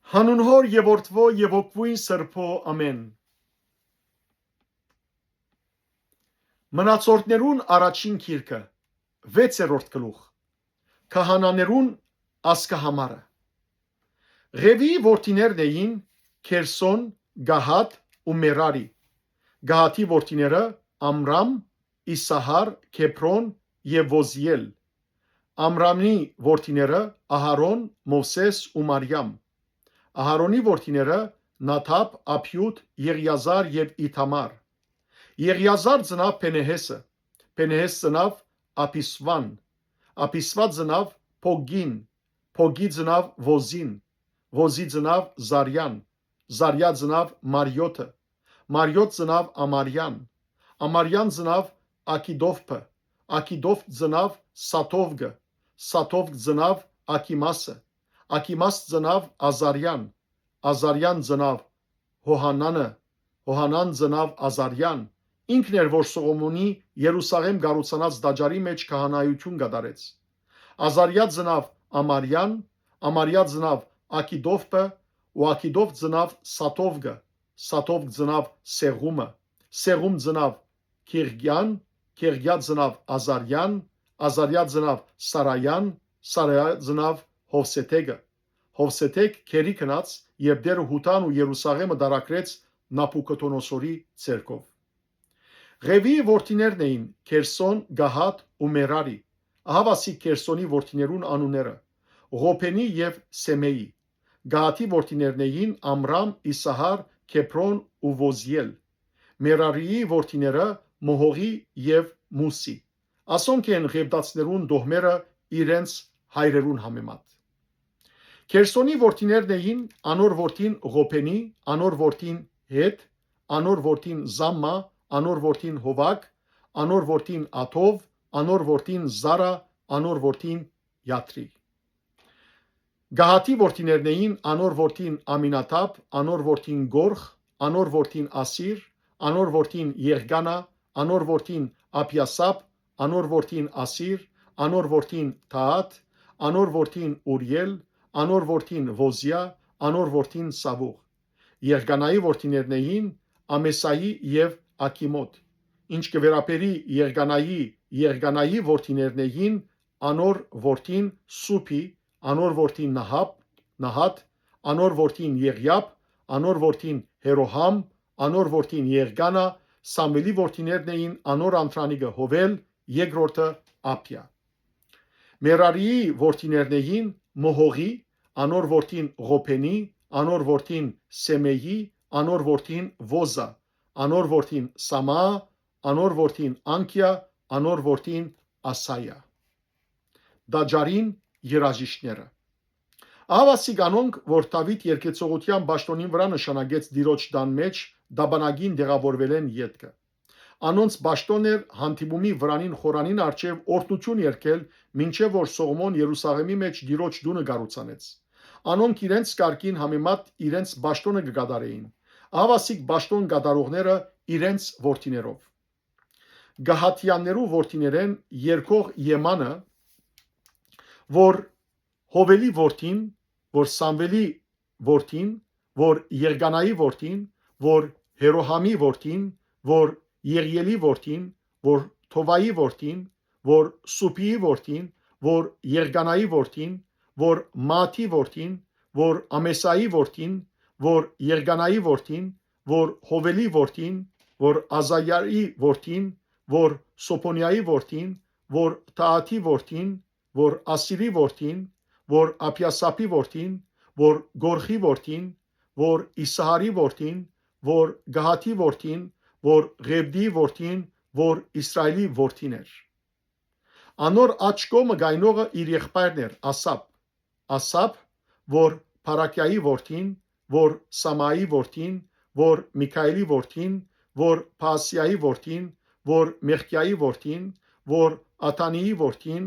Հանուն Հոր եւ Որդվո եւ Հոգվույն Սրբո ամեն։ Մնացորդներուն առաջին գիրքը 6-րդ գլուխ Քահանաներուն ասկահամարը Ղևի որդիներն էին Քերսոն, Գահաթ ու Մերարի։ Գահաթի որդիները Ամրամ, Իսահար, Քեփրոն եւ Ոզիել։ Ամրամի որդիները Ահարոն, Մովսես ու Մարիամ։ Ահարոնի որդիները Նաթապ, Աբյուդ, Եղիազար եւ Իթամար։ Եղիազար ծնավ Փենեհեսը, Փենեհես ծնավ Ափիսվան, Ափիսվա ծնավ Փոգին, Փոգի ծնավ Ոզին, Ոզի ծնավ Զարյան, Զարյա ծնավ Մարիոթը, Մարիոթ ծնավ Ամարյան, Ամարյան ծնավ Ակիդովփը, Ակիդովփ ծնավ Սաթովգը, Սաթովգ ծնավ Ակիմասը, Ակիմաս ծնավ Ազարյան, Ազարյան ծնավ Հոհանանը, Հոհանան ծնավ Ազարյան, ինքն էր որ Սողոմոնի Երուսաղեմ գառուցանած դաջարի մեջ քահանայություն կատարեց։ Ազարյա ծնավ Ամարյան, Ամարյա ծնավ Ակիդովփը, ու Ակիդովփ ծնավ Սաթովգը, Սաթովգ ծնավ Սեղումը, Սեղում ծնավ Քիրգյան, Քիրգյա ծնավ Ազարյան, Ազարյա ծնավ Սարայան, Սարայա ծնավ Հովսեթեգը, Հովսեթեգ քերի քնած եւ դերը Հութան ու Երուսաղեմը դարակրեց Նապուկոդոնոսորի ցերկով։ Ղևի որդիներն էին Քերսոն, Գահաթ ու Մերարի։ Ահավասի Քերսոնի որդիներուն անունները Ղոփենի եւ Սեմեի։ Գահաթի որդիներն էին Ամրամ, Իսահար, Քեփրոն ու Ոզիել։ Մերարիի որդիները Մոհողի եւ Մուսի։ Ասոնք են ղևտացներուն դոհմերը իրենց հայրերուն համեմատ։ Քերսոնի որդիներն էին անոր որդին Ղոփենի, անոր որդին Հետ, անոր որդին Զամմա, անոր որդին Հովակ, անոր որդին Աթով, անոր որդին Զարա, անոր որդին Յաթրի։ Գահաթի որդիներն էին անոր որդին Ամինաթապ, անոր որդին Գորխ, անոր որդին Ասիր, անոր որդին Եղգանա, անոր որդին Ափիասապ, անոր որդին Ասիր, անոր որդին Թաաթ, անոր որդին Ուրիել, անոր որդին Ոզիա, անոր որդին Սավուղ։ Եղգանայի որդիներն էին Ամեսայի եւ Ակիմոտ։ Ինչ կվերապերի Եղգանայի որդիներն էին անոր որդին Սուփի, անոր որդին Նահատ, անոր որդին Եղյապ, անոր որդին Հերոհամ, անոր որդին Եղգանա, Սամվելի որդիներն էին անոր անտրանիգը Հովել, երկրորդը Ափիա։ Մերարիի որդիներն էին Մոհողի, անոր որդին Ղոփենի, անոր որդին Սեմեի, անոր որդին Ոզա, անոր որդին Սամա, անոր որդին Անկիա, անոր որդին Ասայա։ Դաջարին երաժիշտները։ Ահավասիկ անոնք, որ Դավիթ երկեցողության պաշտոնին վրա նշանակեց Տիրոջ տան մեջ, դաբանագին դեղավորվել են ետքը։ Անոնց պաշտոն էր հանդիպումի վրանին խորանին արչև օրհնություն երկել, մինչև որ Սողոմոն Երուսաղեմի մեջ Տիրոջ տունը կառուցանեց։ Անոնք իրենց կարգին համեմատ իրենց պաշտոնը կկատարեին։ Ահավասիկ պաշտոն կատարողները իրենց որդիներով։ Գահաթյաններու որդիներեն երկող Եմանը, որ Հովելի որդին, որ Սամվելի որդին, որ Եղգանայի որդին, որ Հերոհամի որդին, որ Եղիելի որդին, որ Թովայի որդին, որ Սուփիի որդին, որ Եղգանայի որդին, որ Մաթի որդին, որ Ամեսայի որդին, որ Եղգանայի որդին, որ Հովելի որդին, որ Ազայայի որդին, որ Սոփոնիայի որդին, որ Թաաթի որդին, որ Ասիրի որդին, որ Ափիասապի որդին, որ Գորխի որդին, որ Իսահարի որդին, որ Գահաթի որդին, որ Ղևդի որդին, որ Իսրայելի որդին էր։ Անոր աջ կողմը գայնողը իր եղբայրն էր Ասապ, Ասապ, որ Փարակյայի որդին, որ Սամայի որդին, որ Միքայելի որդին, որ Փասիայի որդին, որ Մեխկիայի որդին, որ Աթանիի որդին,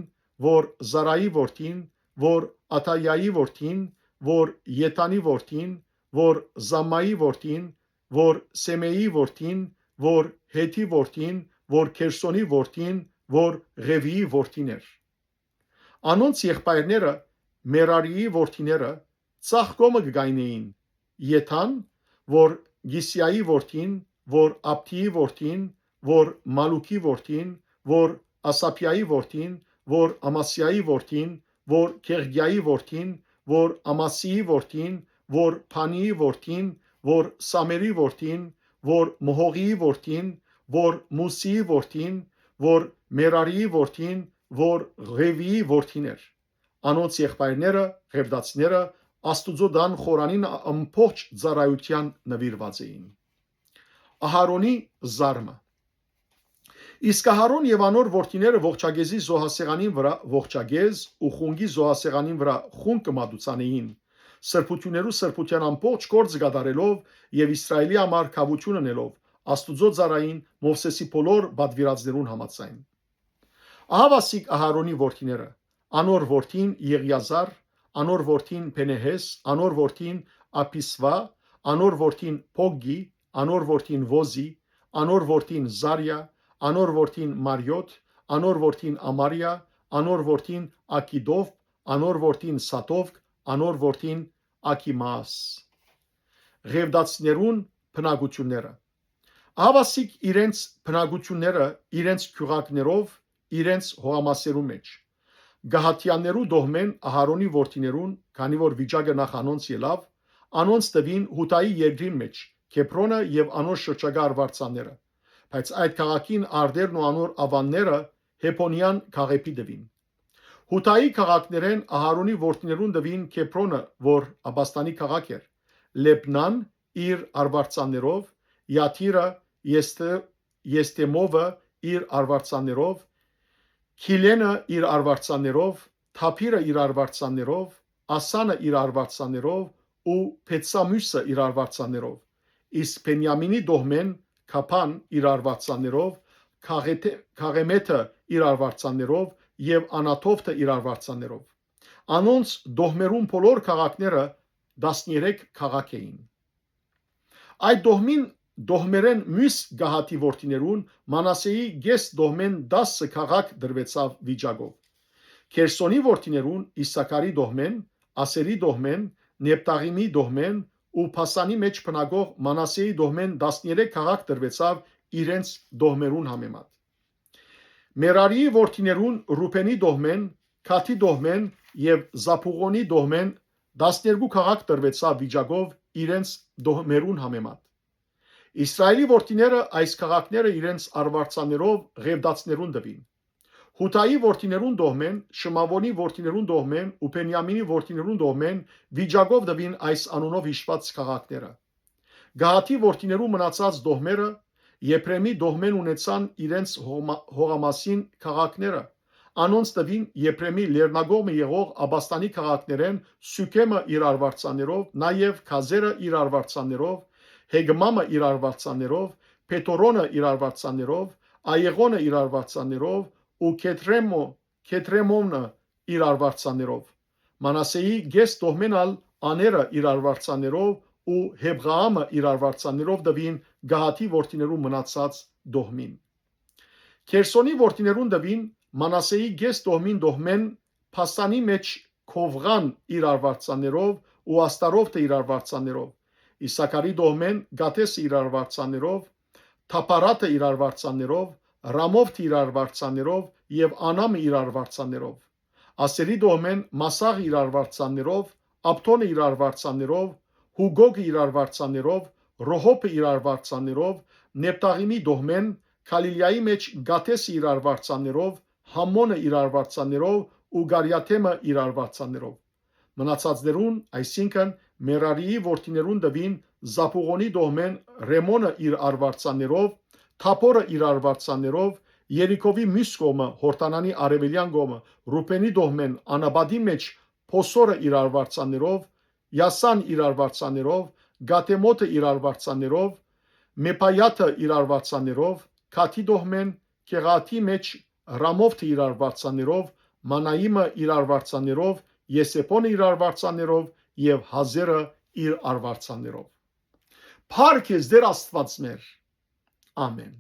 որ Զարայի որդին, որ Աթայայի որդին, որ Ետանի որդին, որ Զամմայի որդին, որ Սեմեի որդին, որ Հեթի որդին, որ Քերսոնի որդին, որ Ղևիի որդին էր։ Անոնց եղբայրները Մերարիի որդիները ծաղկոմը գայնեին Եթան, որ Գիսիայի որդին, որ Աբթիի որդին, որ Մալուքի որդին, որ Ասափիայի որդին, որ Ամասիայի որդին, որ Քեղգիայի որդին, որ Ամասիի որդին, որ Փանիի որդին, որ Սամերի որդին, որ Մոհողիի որդին, որ Մուսիի որդին, որ Մերարիի որդին, որ Ղևիի որդիներ։ Անոնց եղբայրները, Ղևդացիները Աստուծո դան խորանին ամբողջ ծառայության նվիրված էին։ Ահարոնի զարմը։ Իսկ Ահարոն եւ անոր որդիները ողջագեզի զոհասեղանին վրա ողջագեզ ու խունգի զոհասեղանին վրա խունգ կմատուցանեին, սրբություններու սրբության ամբողջ գործ գդարելով եւ Իսրայելի համար քավություն անելով Աստուծո ծառային Մովսեսի բոլոր բադվիրածներուն համաձայն։ Ահավասիկ Ահարոնի որդիները, անոր որդին Եղիազար, անոր որդին Փենեհես, անոր որդին Ափիսվա, անոր որդին Փոգգի, անոր որդին Ոզի, անոր որդին Զարիա, անոր որդին Մարիոտ, անոր որդին Ամարիա, անոր որդին Ակիդով, անոր որդին Սատովկ, անոր որդին Ակիմաս։ Ղևդացիներուն բնակությունները։ Ահավասիկ իրենց բնակությունները իրենց քյուղակներով, իրենց հողամասերու մեջ։ Գահաթյաներու դոհմեն Ահարոնի որդիներուն, քանի որ վիճակը նախ անոնց ելավ, անոնց տվին Հութայի երկրի մեջ, Քեփրոնը եւ անոր շրջակա արվարձանները, բայց այդ քաղաքին արդերն ու անոր ավանները Հեփոնյան քաղեքի դվին։ Հութայի քաղաքներեն Ահարոնի որդիներուն դվին Քեփրոնը, որ Աբաստանի քաղաք էր, Լեբնան իր արվարձաններով, Յաթիրը, Եստեմովը իր արվարձաններով, Քիլենը իր արվարձաններով, Թափիրը իր արվարձաններով, Ասանը իր արվարձաններով ու Փեցամյուսը իր արվարձաններով, իսկ Բենյամինի դոհմեն Քափան իր արվարձաններով, Քաղեմեթը իր արվարձաններով եւ Անաթոփը իր արվարձաններով։ Անոնց դոհմերուն բոլոր քաղաքները 13 քաղաք էին։ Այդ դոհմերեն մյուս Գահաթի որդիներուն Մանասեի գես դոհմեն 10 քաղաք դրվեցավ վիճակով։ Քերսոնի որդիներուն Իսաքարի դոհմեն, Ասերի դոհմեն, Նեփտաղիմի դոհմեն ու Փասանի մեջ բնակող Մանասեի դոհմեն 13 քաղաք դրվեցավ իրենց դոհմերուն համեմատ։ Մերարիի որդիներուն Ռուբենի դոհմեն, Քաթի դոհմեն եւ Զափուղոնի դոհմեն 12 քաղաք դրվեցավ վիճակով իրենց դոհմերուն համեմատ։ Իսրայելի որդիները այս քաղաքները իրենց արվարձաններով ղևդացիներուն տվին։ Հութայի որդիներուն դոհմեն, Շմավոնի որդիներուն դոհմեն ու Բենյամինի որդիներուն դոհմեն վիճակով տվին այս անունով հիշված քաղաքները։ Գահաթի որդիներու մնացած դոհմերը Եփրեմի դոհմեն ունեցան իրենց հողամասին քաղաքները։ Անոնց տվին Եփրեմի լեռնագողմը եղող Աբաստանի քաղաքներեն Սուքեմը իր արվարձաններով, նաև Քազերը իր արվարձաններով, Հեգմամը իր արվարձաններով, Փետորոնը իր արվարձաններով, Այեղոնը իր արվարձաններով ու Քեթրեմոնը իր արվարձաններով։ Մանասեի գես դոհմենալ աները իր արվարձաններով ու Հեբղաամը իր արվարձաններով դվին Գահաթի որդիներու մնացած դոհմին։ Քերսոնի որդիներուն դվին Մանասեի գես դոհմին դոհմեն Փասանի մեջ Քովղան իր արվարձաններով ու Աստարովտը իր արվարձաններով, Իսաքարի դոհմեն Գաթեսը իր արվարձաններով, Թափարատը իր արվարձաններով, Ռամովթը իր արվարձաններով եւ Անամը իր արվարձաններով, Ասերի դոհմեն Մասաղը իր արվարձաններով, Աբթոնը իր արվարձաններով, Հուգոգը իր արվարձաններով, Ռոհոփը իր արվարձաններով, Նեփտաղիմի դոհմեն Քալիլիայի մեջ Գաթեսը իր արվարձաններով, Համոնը իր արվարձաններով ու Գարիաթեմը իր արվարձաններով։ Մնացածներուն, այսինքն Մերարիի որդիներուն դվին Զափուղոնի դոհմեն Ռեմոնը իր արվարձաններով, Թափորը իր արվարձաններով, Երիկովի մյուս կողմը Հորտանանի արևելյան կողմը Ռուբենի դոհմեն Անաբադի մեջ Փոսորը իր արվարձաններով, Յասան իր արվարձաններով, Գատեմոթը իր արվարձաններով, Մեփայաթը իր արվարձաններով, Քաթի դոհմեն Կեղաթի մեջ Ռամովթը իր արվարձաններով, Մանայիմը իր արվարձաններով, Եսեպոնը իր արվարձաններով եւ Հազերը իր արվարձաններով։ Փառք ես Տեր Աստված մեր։ Ամեն։